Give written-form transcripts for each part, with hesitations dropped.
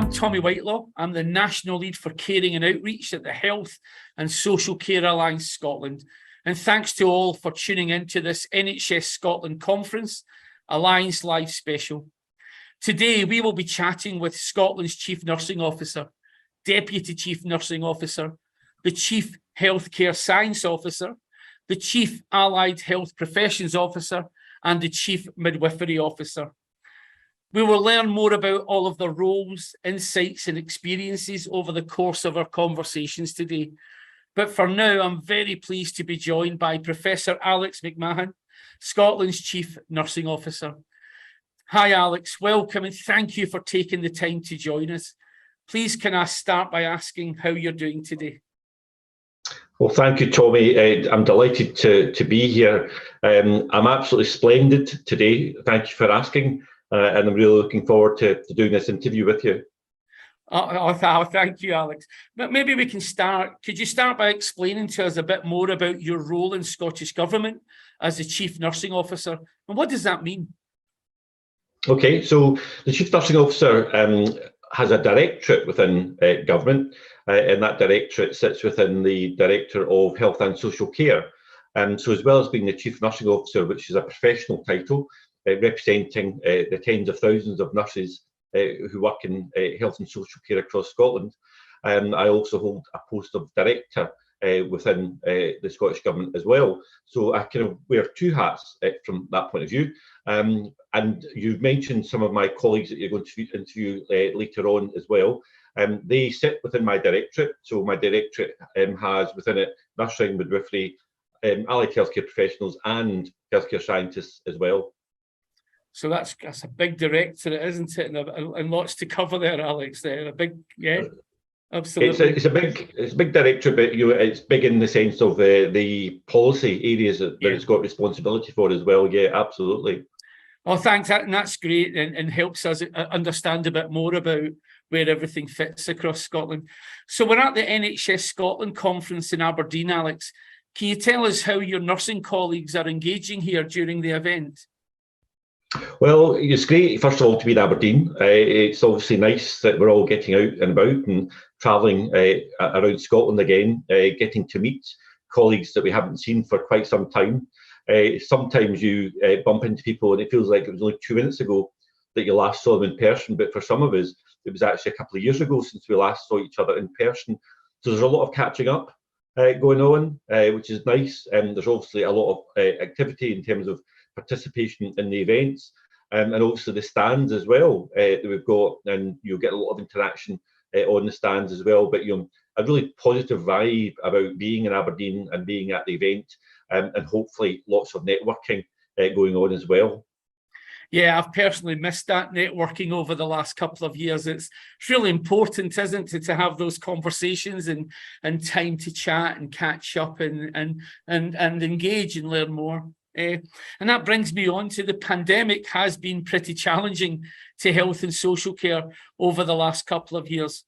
I'm Tommy Whitelaw. I'm the National Lead for Caring and Outreach at the Health and Social Care Alliance Scotland. And thanks to all for tuning in to this NHS Scotland Conference Alliance Live special. Today, we will be chatting with Scotland's Chief Nursing Officer, Deputy Chief Nursing Officer, the Chief Healthcare Science Officer, the Chief Allied Health Professions Officer, and the Chief Midwifery Officer. We will learn more about all of their roles, insights, and experiences over the course of our conversations today. But for now, I'm very pleased to be joined by Professor Alex McMahon, Scotland's Chief Nursing Officer. Hi, Alex. Welcome, and thank you for taking the time to join us. Please, can I start by asking how you're doing today? Well, thank you, Tommy. I'm delighted to be here. I'm absolutely splendid today. Thank you for asking. And I'm really looking forward to doing this interview with you. Thank you, Alex. But maybe we can start. Could you start by explaining to us a bit more about your role in Scottish Government as the Chief Nursing Officer? And what does that mean? Okay, so the Chief Nursing Officer has a directorate within government, and that directorate sits within the Director of Health and Social Care. So as well as being the Chief Nursing Officer, which is a professional title, representing the tens of thousands of nurses who work in health and social care across Scotland. I also hold a post of director within the Scottish Government as well. So I kind of wear two hats from that point of view. And you've mentioned some of my colleagues that you're going to interview later on as well. They sit within my directorate. So my directorate has within it nursing, midwifery, allied healthcare professionals and healthcare scientists as well. So that's a big directorate, isn't it? And lots to cover there, Alex. There, a big, yeah, absolutely. It's a big directorate, but it's big in the sense of the policy areas that it's got responsibility for as well. Yeah, absolutely. Oh, thanks. That's great, and helps us understand a bit more about where everything fits across Scotland. So we're at the NHS Scotland Conference in Aberdeen, Alex. Can you tell us how your nursing colleagues are engaging here during the event? Well, it's great, first of all, to be in Aberdeen. It's obviously nice that we're all getting out and about and travelling around Scotland again, getting to meet colleagues that we haven't seen for quite some time. Sometimes you bump into people and it feels like it was only 2 minutes ago that you last saw them in person, but for some of us, it was actually a couple of years ago since we last saw each other in person. So there's a lot of catching up going on, which is nice. There's obviously a lot of activity in terms of participation in the events, and also the stands as well that we've got, and you'll get a lot of interaction on the stands as well. But a really positive vibe about being in Aberdeen and being at the event, and hopefully lots of networking going on as well. Yeah, I've personally missed that networking over the last couple of years. It's really important, isn't it, to have those conversations and time to chat and catch up and engage and learn more. And that brings me on to the pandemic has been pretty challenging to health and social care over the last couple of years.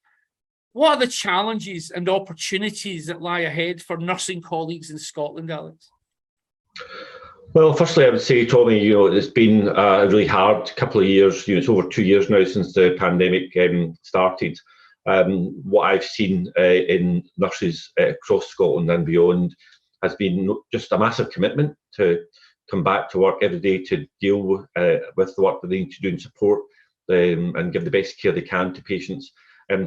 What are the challenges and opportunities that lie ahead for nursing colleagues in Scotland, Alex? Well, firstly, I would say, Tommy, it's been a really hard couple of years. It's over 2 years now since the pandemic started. What I've seen in nurses across Scotland and beyond has been just a massive commitment to come back to work every day to deal with the work that they need to do and support and give the best care they can to patients.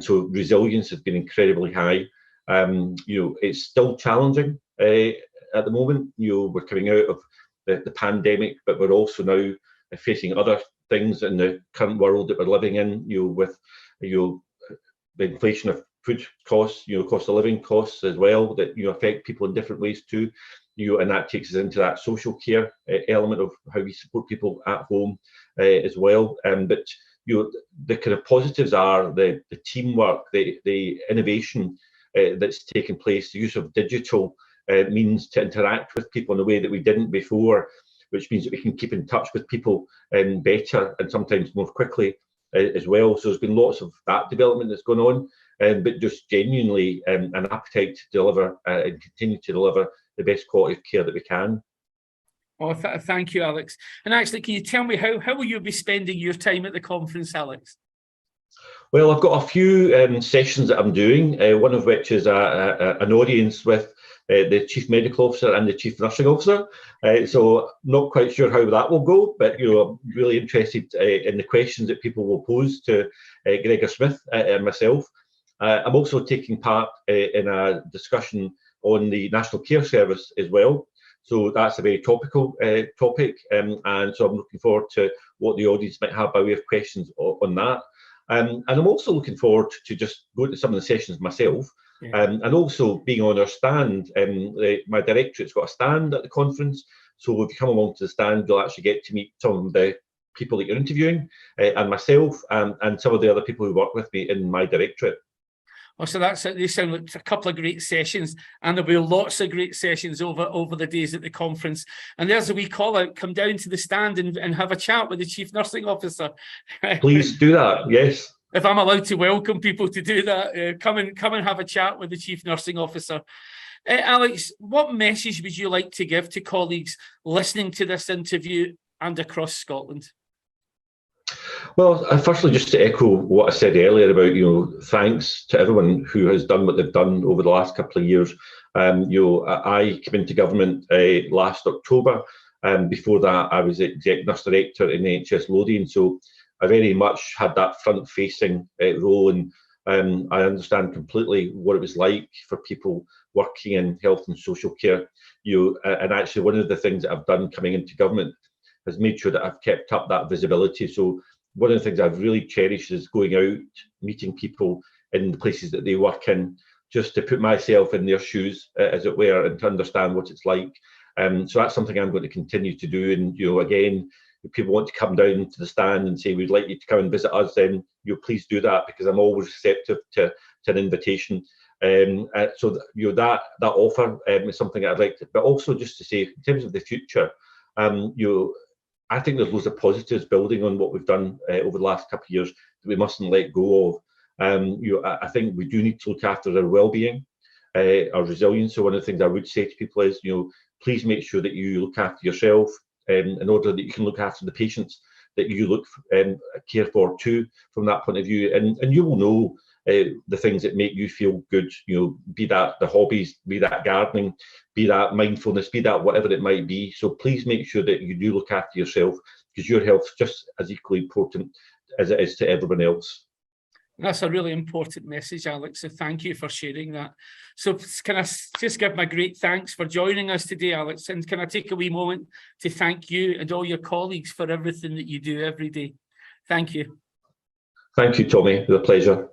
So resilience has been incredibly high. It's still challenging at the moment. We're coming out of the pandemic, but we're also now facing other things in the current world that we're living in, with the inflation of food costs, cost of living costs as well, that affect people in different ways too. And that takes us into that social care element of how we support people at home as well. But the kind of positives are the teamwork, the innovation that's taken place, the use of digital means to interact with people in a way that we didn't before, which means that we can keep in touch with people better and sometimes more quickly as well. So there's been lots of that development that's gone on, but just genuinely an appetite to deliver and continue to deliver the best quality of care that we can. Oh, thank you, Alex. And actually, can you tell me how will you be spending your time at the conference, Alex? Well, I've got a few sessions that I'm doing, one of which is an audience with the Chief Medical Officer and the Chief Nursing Officer. So not quite sure how that will go, but I'm really interested in the questions that people will pose to Gregor Smith and myself. I'm also taking part in a discussion on the National Care Service as well. So that's a very topical topic, and so I'm looking forward to what the audience might have by way of questions on that. And I'm also looking forward to just going to some of the sessions myself, and also being on our stand. My directorate's got a stand at the conference, so if you come along to the stand, you'll actually get to meet some of the people that you're interviewing, and myself, and some of the other people who work with me in my directorate. Oh, so they sound like a couple of great sessions, and there'll be lots of great sessions over the days at the conference. And there's a wee call out: come down to the stand and have a chat with the Chief Nursing Officer. Please do that. Yes. If I'm allowed to welcome people to do that, come and have a chat with the Chief Nursing Officer. Alex, what message would you like to give to colleagues listening to this interview and across Scotland? Well, firstly, just to echo what I said earlier about, thanks to everyone who has done what they've done over the last couple of years. I came into government last October. Before that, I was Exec Nurse Director in NHS Lothian, so I very much had that front-facing role, and I understand completely what it was like for people working in health and social care. And actually, one of the things that I've done coming into government has made sure that I've kept up that visibility. So one of the things I've really cherished is going out, meeting people in the places that they work in, just to put myself in their shoes, as it were, and to understand what it's like. So that's something I'm going to continue to do. And again, if people want to come down to the stand and say, we'd like you to come and visit us, then please do that, because I'm always receptive to an invitation. So that offer is something I'd like to, but also just to say, in terms of the future, I think there's loads of positives building on what we've done over the last couple of years that we mustn't let go of. I think we do need to look after our well-being, our resilience. So one of the things I would say to people is, please make sure that you look after yourself, in order that you can look after the patients that you care for too, from that point of view. And you will know the things that make you feel good, be that the hobbies, be that gardening, be that mindfulness, be that whatever it might be. So please make sure that you do look after yourself, because your health is just as equally important as it is to everyone else. That's a really important message, Alex. So thank you for sharing that. So can I just give my great thanks for joining us today, Alex? And can I take a wee moment to thank you and all your colleagues for everything that you do every day? Thank you. Thank you, Tommy. It was a pleasure.